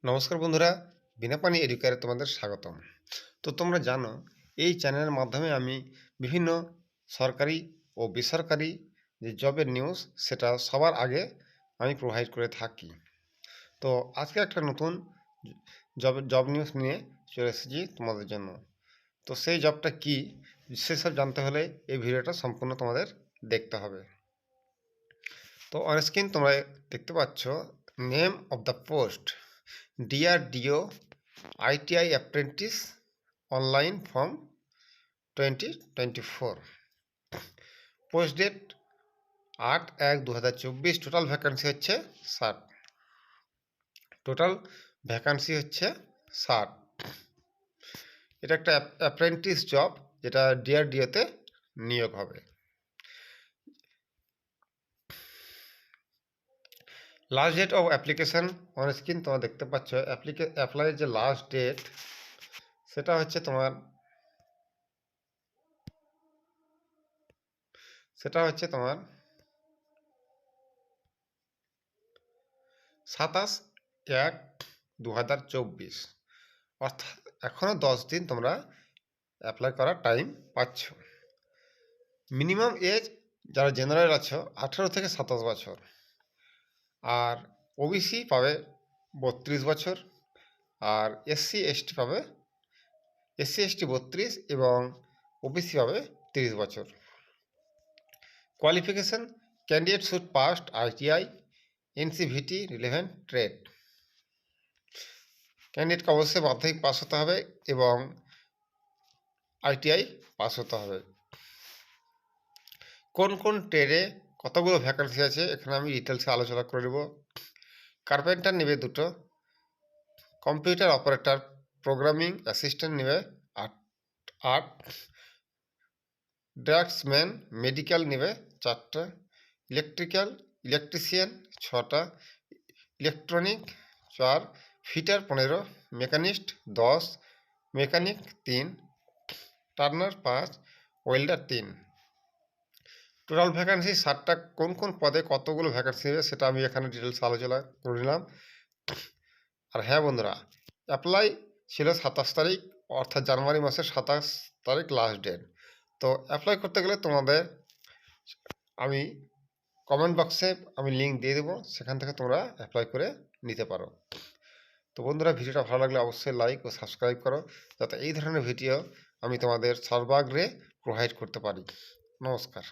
নমস্কার বন্ধুরা, বিনা পানি এডুকেয়ারে তোমাদের স্বাগতম। তো তোমরা জানো এই চ্যানেলের মাধ্যমে আমি বিভিন্ন সরকারি ও বেসরকারি যে জবের নিউজ সেটা সবার আগে আমি প্রোভাইড করে থাকি। তো আজকে একটা নতুন জব নিউজ নিয়ে চলে এসেছি তোমাদের জন্য। তো সেই জবটা কি সেসব জানতে হলে এই ভিডিওটা সম্পূর্ণ তোমাদের দেখতে হবে। তো অন স্ক্রিন তোমরা দেখতে পাচ্ছ name of the post DRDO ITI apprentice online form 2024, post date 8/1/2024। Total vacancy হচ্ছে 60। এটা একটা অ্যাপ্রেন্টিস জব যেটা DRDOতে নিয়োগ হবে। Last date of application on screen তোমরা দেখতে পাচ্ছ। অ্যাপ্লাইয়ের যে লাস্ট ডেট সেটা হচ্ছে তোমার 27/1/2024, অর্থাৎ এখনও 10 দিন তোমরা অ্যাপ্লাই করার টাইম পাচ্ছ। মিনিমাম এজ যারা জেনারেল আছো 18 থেকে 27 বছর, আর ওবিসি পাবে 32 বছর, আর এসসি এসটি 32 এবং ওবিসি পাবে 30 বছর। Qualification candidate should past ITI NCVT relevant trade. ক্যান্ডিডেটকে অবশ্যই মাধ্যমিক পাস হতে হবে এবং ITI পাস হতে হবে। কোন কোন ট্রেডে কতগুলো ভ্যাকান্সি আছে এখানে আমি ডিটেলসে আলোচনা করে নেব। কার্পেন্টার নেবে 2টো, কম্পিউটার অপারেটর প্রোগ্রামিং অ্যাসিস্ট্যান্ট নেবে 8, ড্রাফটসম্যান মেডিকেল নেবে 4টা, ইলেকট্রিশিয়ান 6টা, electronic 4, fitter 15, machinist 10, mechanic 3, turner 5, welder 3। Total vacancy 60টা। কোন কোন পদে কতগুলো ভ্যাকান্সি নেবে সেটা আমি এখানে ডিটেলস আলোচনা করে নিলাম। আর হ্যাঁ বন্ধুরা, অ্যাপ্লাই ছিল 27 তারিখ, অর্থাৎ জানুয়ারি মাসের 27 তারিখ লাস্ট ডেট। তো অ্যাপ্লাই করতে গেলে তোমাদের আমি কমেন্ট বক্সে আমি লিঙ্ক দিয়ে দেবো, সেখান থেকে তোমরা অ্যাপ্লাই করে নিতে পারো। তো বন্ধুরা, ভিডিওটা ভালো লাগলে অবশ্যই লাইক ও সাবস্ক্রাইব করো, যাতে এই ধরনের ভিডিও আমি তোমাদের সর্বাগ্রে প্রোভাইড করতে পারি। নমস্কার।